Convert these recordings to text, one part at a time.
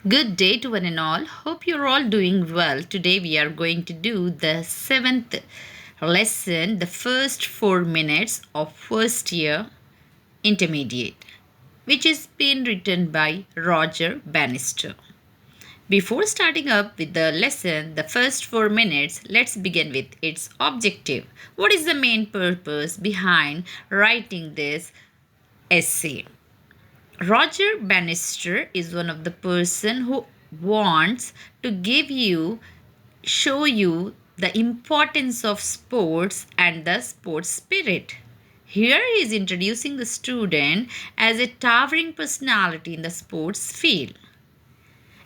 Good day to one and all. Hope you're all doing well. Today we are going to do the seventh lesson, the first 4 minutes of first year intermediate, which is been written by Roger Bannister. Before starting up with the lesson, the first 4 minutes, let's begin with its objective. What is the main purpose behind writing this essay? Roger Bannister is one of the person who wants to show you the importance of sports and the sports spirit. Here he is introducing the student as a towering personality in the sports field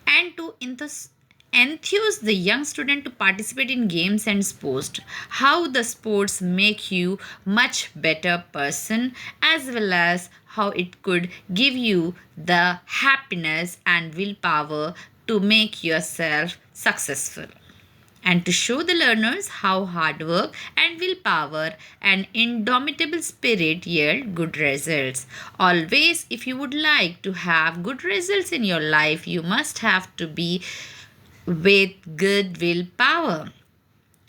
and to enthuse the young student to participate in games and sports, how the sports make you much better person, as well as how it could give you the happiness and willpower to make yourself successful, and to show the learners how hard work and willpower and indomitable spirit yield good results. Always, if you would like to have good results in your life, you must have to be with good willpower.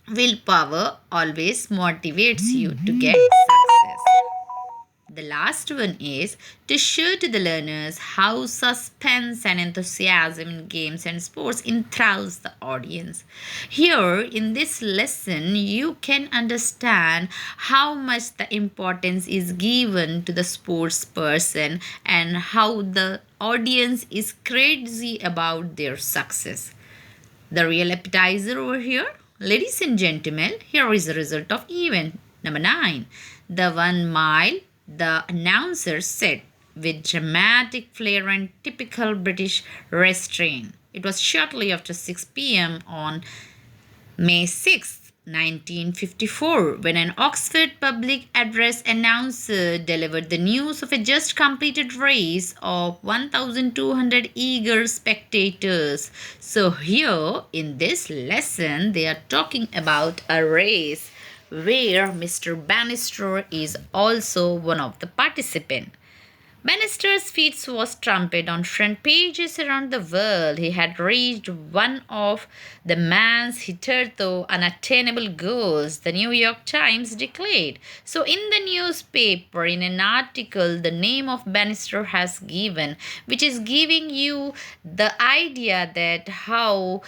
Willpower always motivates you to get success. The last one is to show to the learners how suspense and enthusiasm in games and sports enthralls the audience. Here, in this lesson, you can understand how much the importance is given to the sports person and how the audience is crazy about their success. The real appetizer over here, ladies and gentlemen, here is the result of event number 9. The 1 mile, the announcer said with dramatic flair and typical British restraint. It was shortly after 6 p.m. on May 6, 1954, when an Oxford public address announcer delivered the news of a just completed race of 1,200 eager spectators. So, here in this lesson, they are talking about a race where Mr. Bannister is also one of the participants. Bannister's feat was trumped on front pages around the world. He had reached one of the man's hitherto unattainable goals, the New York Times declared. So, in the newspaper, in an article, the name of Bannister has given, which is giving you the idea that how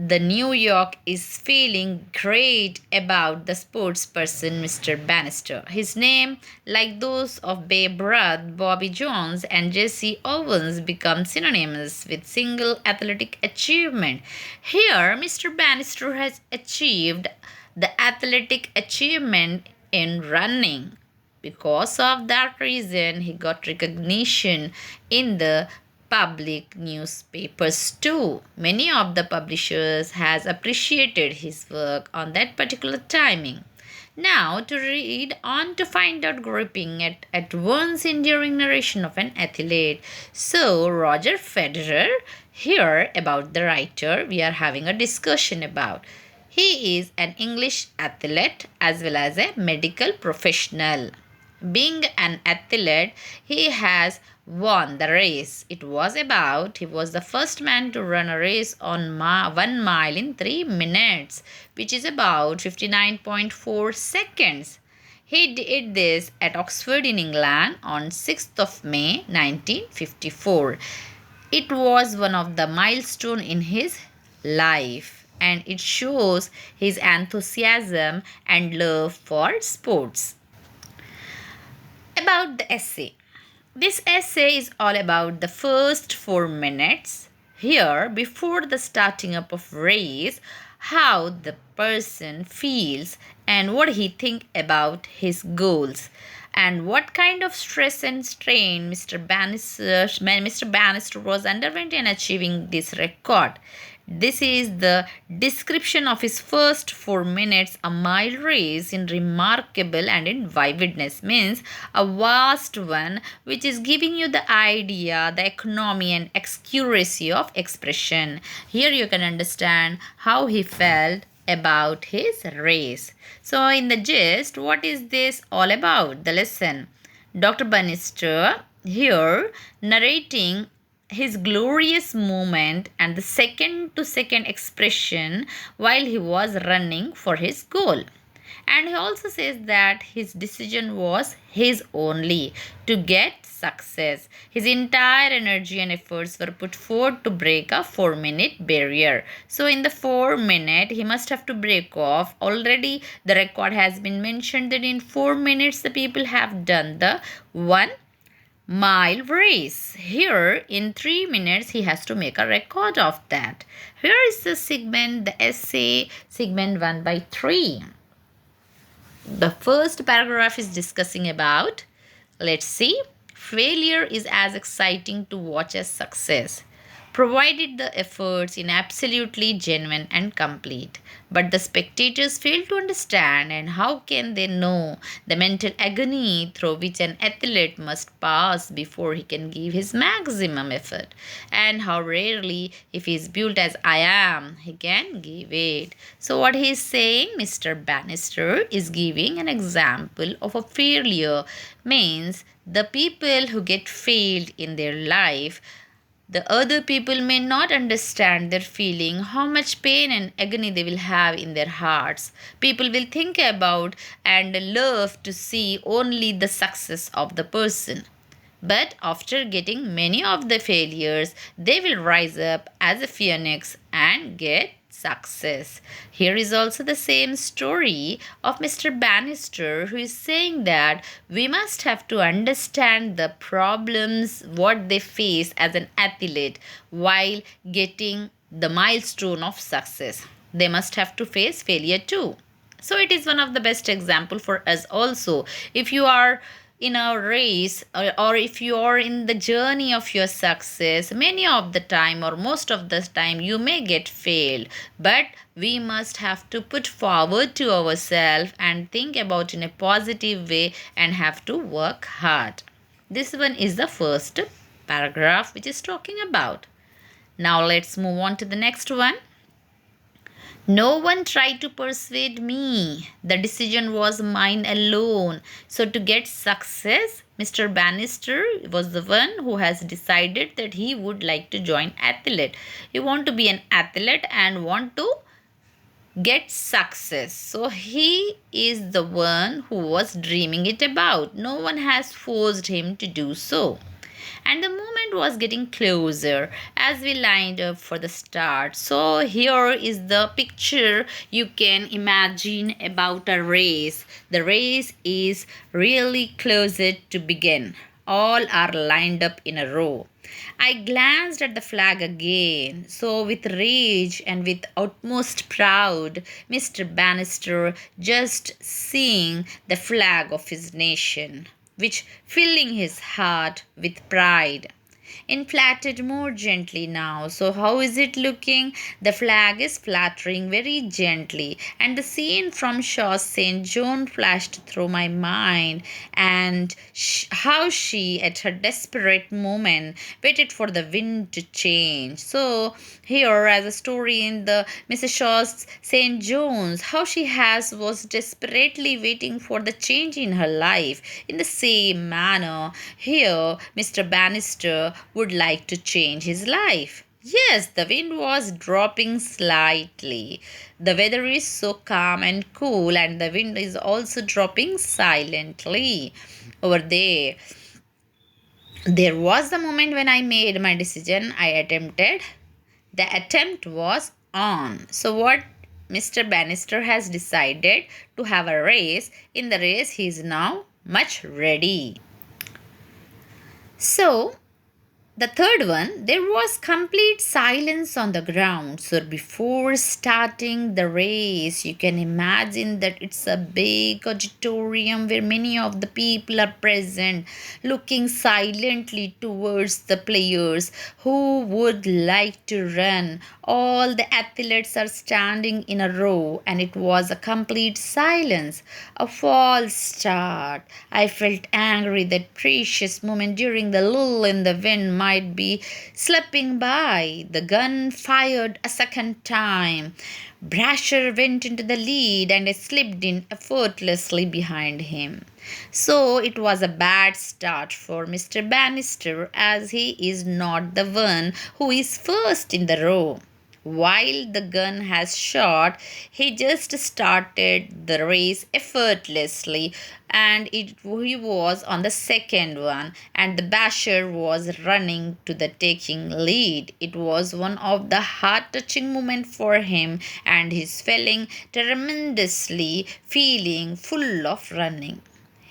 the New York is feeling great about the sports person Mr. Bannister. His name, like those of Babe Ruth, Bobby Jones, and Jesse Owens, become synonymous with single athletic achievement. Here, Mr. Bannister has achieved the athletic achievement in running. Because of that reason, he got recognition in the public newspapers too. Many of the publishers has appreciated his work on that particular timing. Now to read on to find out gripping at once enduring narration of an athlete. So Roger Federer, here about the writer we are having a discussion about. He is an English athlete as well as a medical professional. Being an athlete, he has won the race. He was the first man to run a race on 1 mile in 3 minutes, which is about 59.4 seconds. He did this at Oxford in England on 6th of May 1954. It was one of the milestone in his life, and it shows his enthusiasm and love for sports. About the essay. This essay is all about the first 4 minutes. Here, before the starting up of race, how the person feels and what he think about his goals and what kind of stress and strain Mr. Bannister was underwent in achieving this record. This is the description of his first 4 minutes, a mile race in remarkable and in vividness, means a vast one, which is giving you the idea, the economy and accuracy of expression. Here you can understand how he felt about his race. So, in the gist, what is this all about? The lesson. Dr. Bannister here narrating his glorious movement and the second to second expression while he was running for his goal. And he also says that his decision was his only to get success. His entire energy and efforts were put forth to break a 4-minute barrier. So, in the 4 minute, he must have to break off. Already, the record has been mentioned that in 4 minutes, the people have done the 1 mile race. Here, in 3 minutes, he has to make a record of that. Here is the segment, the essay, segment 1 by 3. The first paragraph is discussing about, let's see, failure is as exciting to watch as success, provided the efforts in absolutely genuine and complete. But the spectators fail to understand, and how can they know the mental agony through which an athlete must pass before he can give his maximum effort, and how rarely, if he is built as I am, he can give it. So, what he is saying, Mr. Bannister is giving an example of a failure, means the people who get failed in their life, the other people may not understand their feeling, how much pain and agony they will have in their hearts. People will think about and love to see only the success of the person. But after getting many of the failures, they will rise up as a phoenix and get success. Here is also the same story of Mr. Bannister, who is saying that we must have to understand the problems what they face as an athlete while getting the milestone of success. They must have to face failure too. So it is one of the best example for us also. If you are in a race, or if you are in the journey of your success, many of the time or most of the time you may get failed, but we must have to put forward to ourselves and think about in a positive way and have to work hard. This one is the first paragraph which is talking about. Now let's move on to the next one. No one tried to persuade me. The decision was mine alone. So, to get success, Mr. Bannister was the one who has decided that he would like to join athlete. He want to be an athlete and want to get success. So, he is the one who was dreaming it about. No one has forced him to do so. And the moment was getting closer as we lined up for the start. So here is the picture you can imagine about a race. The race is really closer to begin. All are lined up in a row. I glanced at the flag again. So, with rage and with utmost pride, Mr. Bannister just seeing the flag of his nation, which filling his heart with pride. Inflated more gently now. So, how is it looking? The flag is fluttering very gently, and the scene from Shaw's St. John flashed through my mind, and how she, at her desperate moment, waited for the wind to change. So, here, as a story in the Mrs. Shaw's St. John's, how she was desperately waiting for the change in her life. In the same manner, here, Mr. Bannister would like to change his life. Yes, the wind was dropping slightly. The weather is so calm and cool, and the wind is also dropping silently over there. There was the moment when I made my decision. The attempt was on. So, what Mr. Bannister has decided to have a race. In the race, he is now much ready. So, the third one, there was complete silence on the ground. So, before starting the race, you can imagine that it's a big auditorium where many of the people are present, looking silently towards the players who would like to run. All the athletes are standing in a row, and it was a complete silence, a false start. I felt angry that precious moment during the lull in the wind might might be slipping by. The gun fired a second time. Brasher went into the lead and slipped in effortlessly behind him. So it was a bad start for Mr. Bannister, as he is not the one who is first in the row. While the gun has shot, he just started the race effortlessly, and he was on the second one, and the basher was running to the taking lead. It was one of the heart-touching moments for him, and he's feeling tremendously, feeling full of running.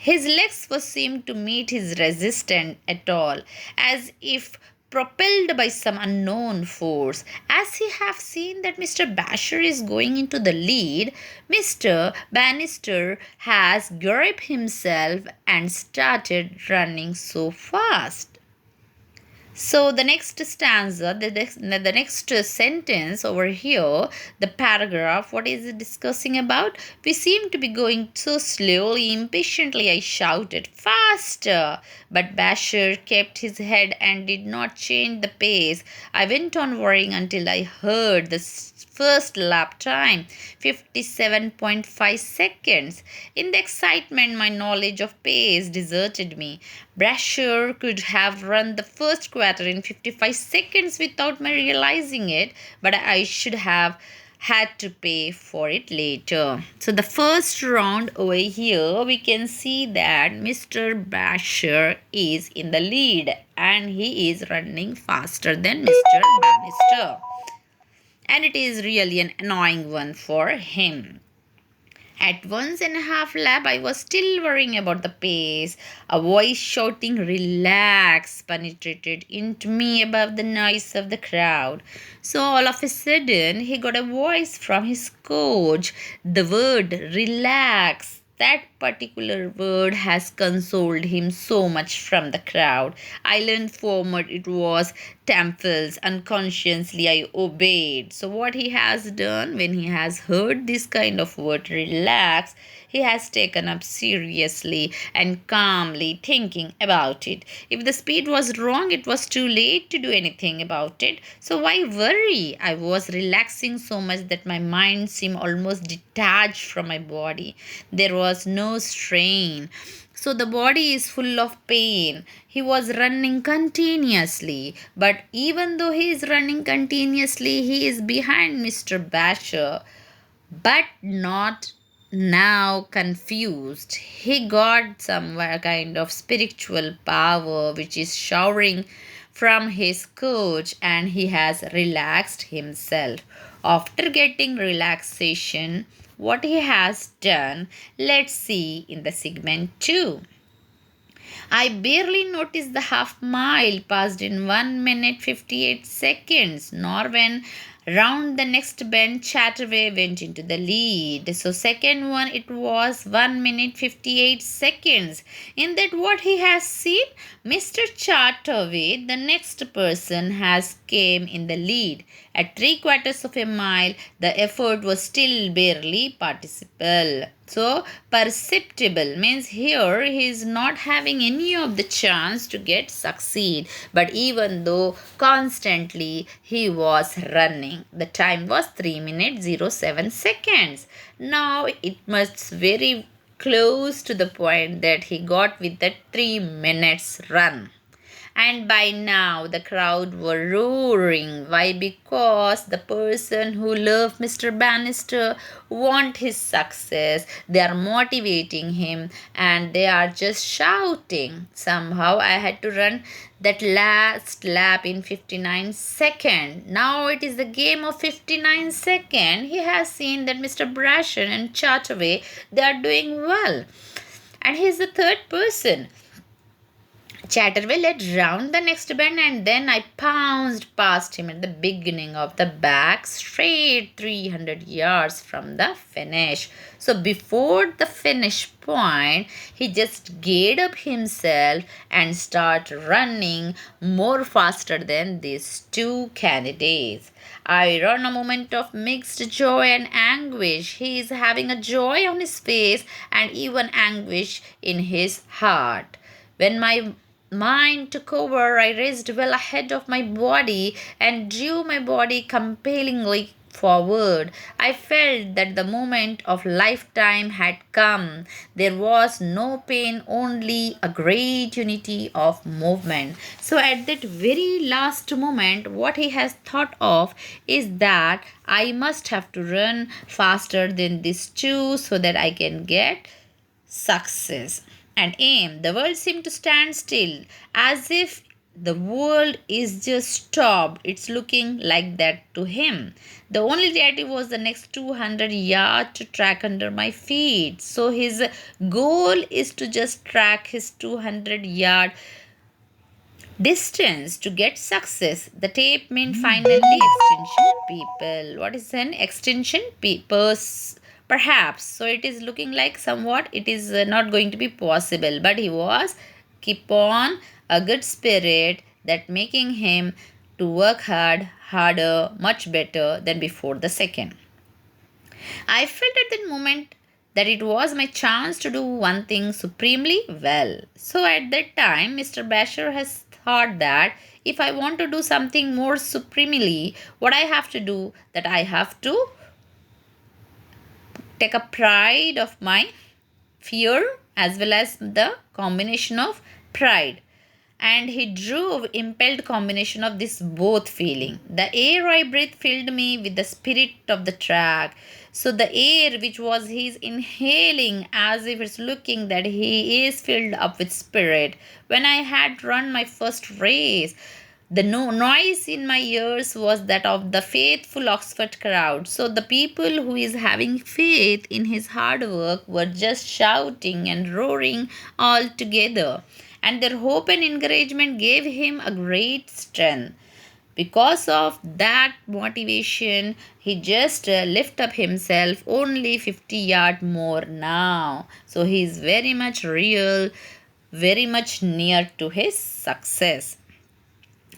His legs were seemed to meet his resistance at all, as if propelled by some unknown force. As he have seen that Mr. Basher is going into the lead, Mr. Bannister has gripped himself and started running so fast. So the next stanza, the next sentence over here, the paragraph, what is it discussing about? We seem to be going so slowly, impatiently, I shouted, faster! But Basher kept his head and did not change the pace. I went on worrying until I heard the first lap time, 57.5 seconds. In the excitement, my knowledge of pace deserted me. Brasher could have run the first quarter in 55 seconds without my realizing it, but I should have had to pay for it later. So the first round over here, we can see that Mr. Brasher is in the lead and he is running faster than Mr. Bannister. And it is really an annoying one for him. At 1.5 lap, I was still worrying about the pace. A voice shouting, "Relax," penetrated into me above the noise of the crowd. So all of a sudden, he got a voice from his coach. The word relax. That particular word has consoled him so much from the crowd. I learned forward it was Temples. Unconsciously, I obeyed. So, what he has done when he has heard this kind of word, relax, he has taken up seriously and calmly thinking about it. If the speed was wrong, it was too late to do anything about it. So why worry? I was relaxing so much that my mind seemed almost detached from my body. There was no strain. So the body is full of pain. He was running continuously, but even though he is running continuously, he is behind Mr. Basher, but not now confused. He got some kind of spiritual power which is showering from his coach, and he has relaxed himself. After getting relaxation, what he has done, let's see in the segment 2. I barely noticed the half mile passed in 1 minute 58 seconds, nor when round the next bend Chataway went into the lead. So second one it was 1 minute 58 seconds. In that what he has seen, Mr. Chataway, the next person, has came in the lead. At 3/4 of a mile, the effort was still barely participle. So perceptible means here he is not having any of the chance to get succeed. But even though constantly he was running, the time was 3 minutes 07 seconds. Now it must very close to the point that he got with the 3 minutes run. And by now the crowd were roaring. Why? Because the person who loved Mr. Bannister want his success. They are motivating him and they are just shouting. Somehow I had to run that last lap in 59 seconds. Now it is the game of 59 seconds. He has seen that Mr. Brasher and Chataway, they are doing well. And he is the third person. Chatterway led round the next bend and then I pounced past him at the beginning of the back, straight 300 yards from the finish. So before the finish point, he just geared up himself and started running more faster than these two candidates. I run a moment of mixed joy and anguish. He is having a joy on his face and even anguish in his heart. When my mind took over. I raced well ahead of my body and drew my body compellingly forward. I felt that the moment of lifetime had come. There was no pain, only a great unity of movement. So, at that very last moment, what he has thought of is that I must have to run faster than these two so that I can get success and aim. The world seemed to stand still, as if the world is just stopped. It's looking like that to him. The only reality was the next 200 yards to track under my feet. So his goal is to just track his 200-yard distance to get success. The tape meant finally extension people. What is an extension? Papers, perhaps. So it is looking like somewhat it is not going to be possible. But he was keep on a good spirit that making him to work hard, harder, much better than before the second. I felt at that moment that it was my chance to do one thing supremely well. So at that time, Mr. Basher has thought that if I want to do something more supremely, what I have to do, that I have to take a pride of my fear as well as the combination of pride, and he drove impelled combination of this both feeling. The air I breathed filled me with the spirit of the track. So the air which was his inhaling, as if it's looking that he is filled up with spirit. When I had run my first race, the noise in my ears was that of the faithful Oxford crowd. So the people who is having faith in his hard work were just shouting and roaring all together. And their hope and encouragement gave him a great strength. Because of that motivation, he just lift up himself only 50 yard more now. So he is very much real, very much near to his success.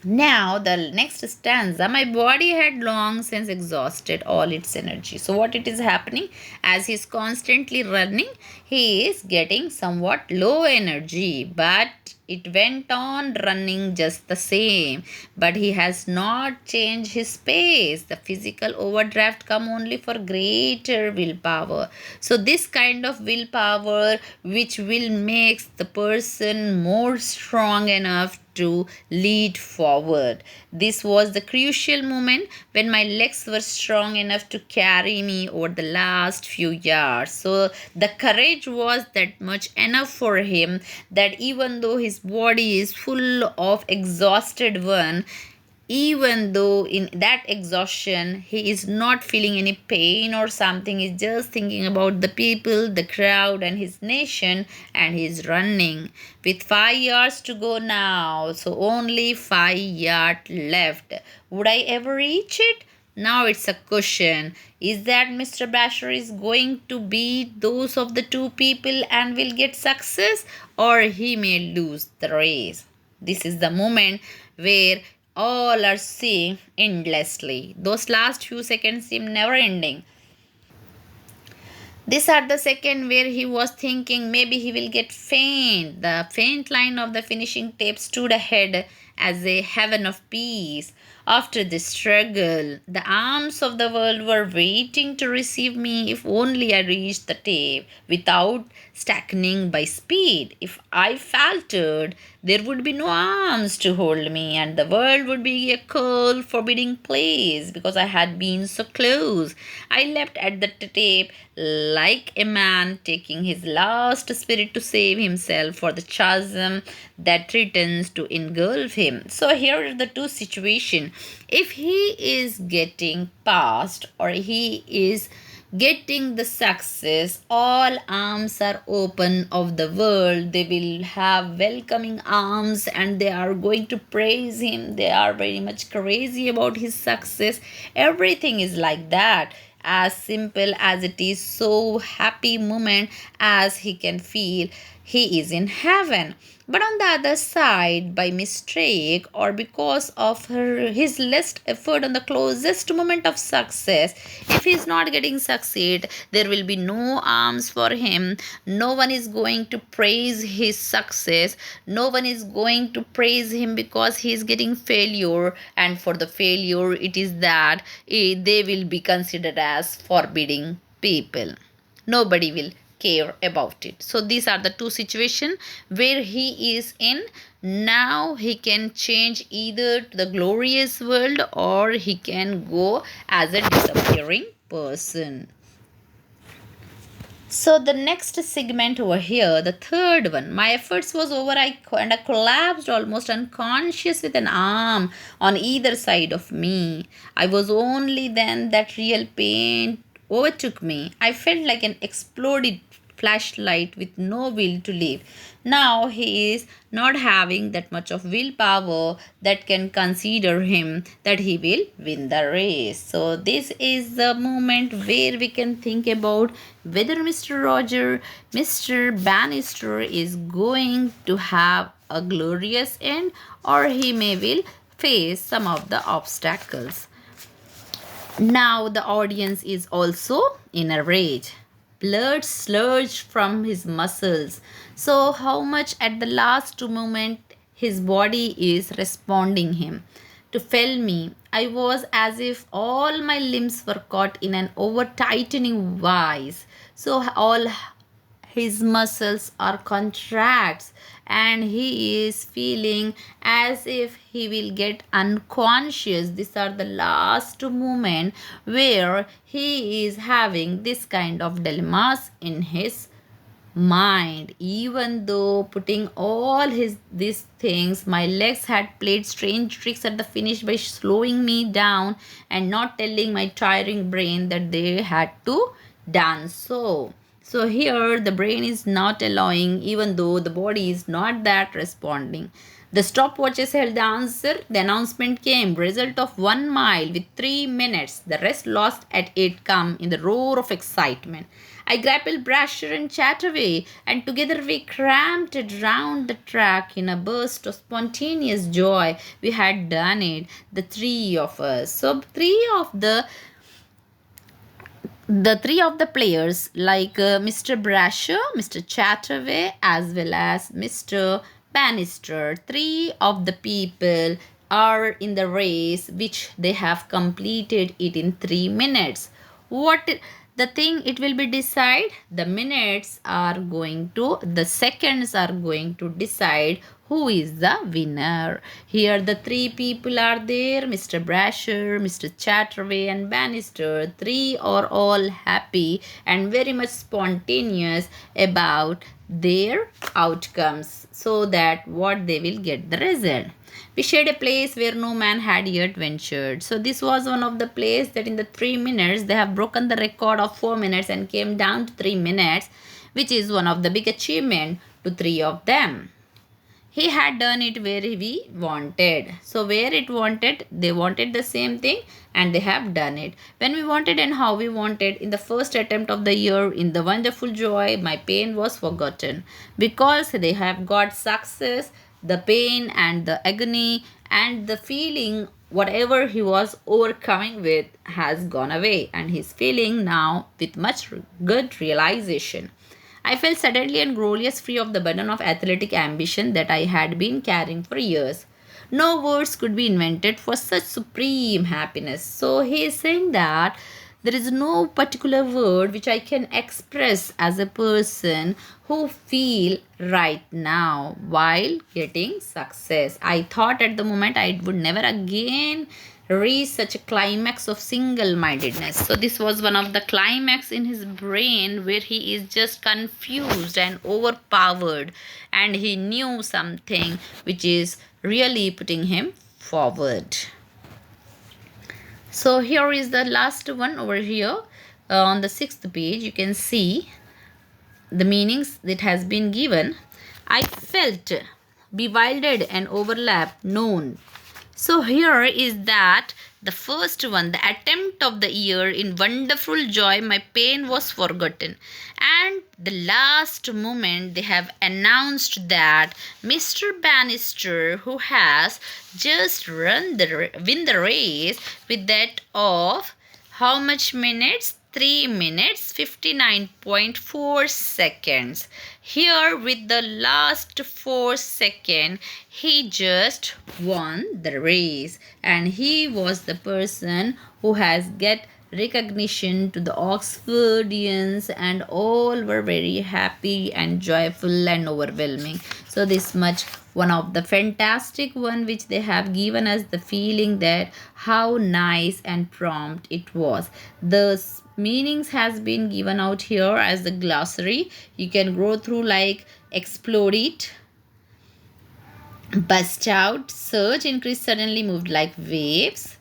Now, the next stanza, my body had long since exhausted all its energy. So, what it is happening as he's constantly running, he is getting somewhat low energy, but it went on running just the same. But he has not changed his pace. The physical overdraft come only for greater willpower. So, this kind of willpower which will makes the person more strong enough to lead forward. This was the crucial moment when my legs were strong enough to carry me over the last few yards. So the courage was that much enough for him that even though his body is full of exhausted one, even though in that exhaustion he is not feeling any pain or something, he's just thinking about the people, the crowd and his nation, and he's running with 5 years to go now. So only 5 yards left. Would I ever reach it? Now it's a question. Is that Mr. Basher is going to beat those of the two people and will get success, or he may lose the race? This is the moment where all are seeing endlessly. Those last few seconds seem never ending. These are the second where he was thinking maybe he will get faint. The faint line of the finishing tape stood ahead as a heaven of peace. After the struggle, the arms of the world were waiting to receive me if only I reached the tape without stagnating by speed. If I faltered, there would be no arms to hold me, and the world would be a cold, forbidding place because I had been so close. I leapt at the tape like a man taking his last spirit to save himself for the chasm that threatens to engulf him. So here are the two situations. If he is getting past or he is getting the success, all arms are open of the world. They will have welcoming arms and they are going to praise him. They are very much crazy about his success. Everything is like that, as simple as it is, so happy moment as he can feel. he is in heaven. But on the other side, by mistake or because of his less effort on the closest moment of success, if he is not getting succeed, there will be no arms for him. No one is going to praise his success. No one is going to praise him because he is getting failure. And for the failure, it is that they will be considered as forbidding people. Nobody will care about it. So these are the two situations where he is in. Now he can change either to the glorious world or he can go as a disappearing person. So the next segment over here, the third one, my efforts was over. I collapsed almost unconscious with an arm on either side of me. I was only then that real pain overtook me. I felt like an exploded flashlight with no will to live. Now he is not having that much of willpower that can consider him that he will win the race. So this is the moment where we can think about whether Mr. Bannister is going to have a glorious end or he may will face some of the obstacles. Now the audience is also in a rage. Blood slurged from his muscles. So how much at the last moment his body is responding him. To fell me, I was as if all my limbs were caught in an over-tightening vice. So all his muscles are contracts and he is feeling as if he will get unconscious. These are the last moment where he is having this kind of dilemmas in his mind. Even though putting all his these things, my legs had played strange tricks at the finish by slowing me down and not telling my tiring brain that they had to dance. So here the brain is not allowing, even though the body is not that responding. The stopwatches held the answer. The announcement came. Result of 1 mile with 3 minutes. The rest lost at it come in the roar of excitement. I grappled Brasher and Chataway, and together we cramped round the track in a burst of spontaneous joy. We had done it, the three of us. So three of the players like Mr. Brasher, Mr. Chataway, as well as Mr. Bannister, three of the people are in the race which they have completed it in 3 minutes. What the thing it will be decide, the minutes are going to, the seconds are going to decide who is the winner. Here the three people are there, Mr. Brasher, Mr. Chatterway and Bannister. Three are all happy and very much spontaneous about their outcomes, so that what they will get the result. We shared a place where no man had yet ventured. So this was one of the place that in the 3 minutes they have broken the record of 4 minutes and came down to 3 minutes, which is one of the big achievement to three of them. He had done it where we wanted. So where it wanted, they wanted the same thing and they have done it. When we wanted and how we wanted, in the first attempt of the year, in the wonderful joy, my pain was forgotten. Because they have got success, the pain and the agony and the feeling, whatever he was overcoming with, has gone away. And he's feeling now with much good realization. I felt suddenly and glorious free of the burden of athletic ambition that I had been carrying for years. No words could be invented for such supreme happiness. So he is saying that there is no particular word which I can express as a person who feel right now while getting success. I thought at the moment I would never again reach such a climax of single-mindedness. So this was one of the climax in his brain where he is just confused and overpowered, and he knew something which is really putting him forward. So here is the last one over here. On the 6th page you can see the meanings that has been given. I felt bewildered and overlapped known. So here is that the first one, the attempt of the year in wonderful joy, my pain was forgotten. And the last moment they have announced that Mr. Bannister, who has just win the race with that of how much minutes? 3 minutes 59.4 seconds. Here with the last 4 seconds, he just won the race, and he was the person who has get recognition to the Oxfordians, and all were very happy and joyful and overwhelming. So this much one of the fantastic one which they have given us the feeling that how nice and prompt it was. The meanings has been given out here as the glossary. You can go through like explode it, bust out, surge, increase, suddenly moved like waves.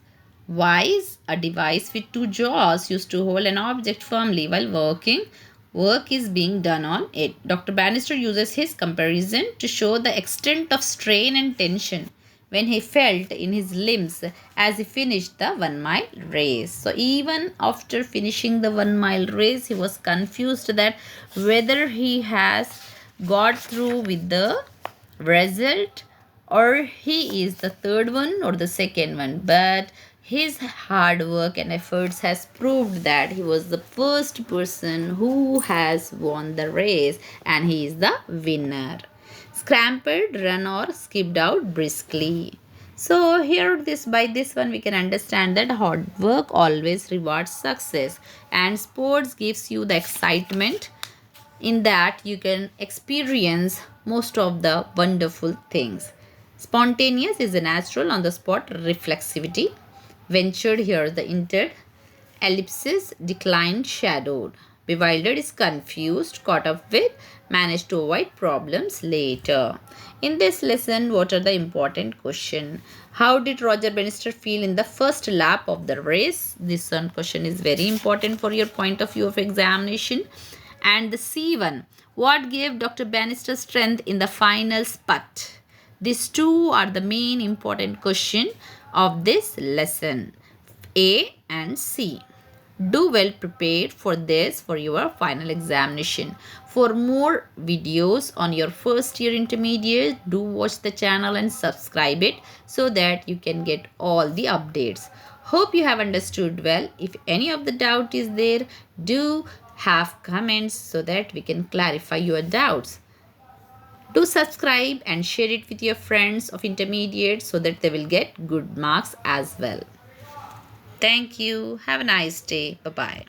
Wise, a device with two jaws used to hold an object firmly while working. Work is being done on it. Dr. Bannister uses his comparison to show the extent of strain and tension when he felt in his limbs as he finished the 1 mile race. So, even after finishing the 1 mile race, he was confused that whether he has got through with the result or he is the third one or the second one, but his hard work and efforts has proved that he was the first person who has won the race, and he is the winner. Scrambled, run, or skipped out briskly. So here this by this one we can understand that hard work always rewards success, and sports gives you the excitement in that you can experience most of the wonderful things. Spontaneous is a natural on the spot reflexivity. Ventured here the entered. Ellipsis declined shadowed. Bewildered is confused, caught up with, managed to avoid problems later. In this lesson, what are the important questions? How did Roger Bannister feel in the first lap of the race? This one question is very important for your point of view of examination. And the C1, what gave Dr. Bannister strength in the final spurt? These two are the main important question of this lesson, A and C. Do well prepared for this for your final examination. For more videos on your first year intermediate, do watch the channel and subscribe it so that you can get all the updates. Hope you have understood well. If any of the doubt is there, do have comments so that we can clarify your doubts. Do subscribe and share it with your friends of intermediate so that they will get good marks as well. Thank you. Have a nice day. Bye-bye.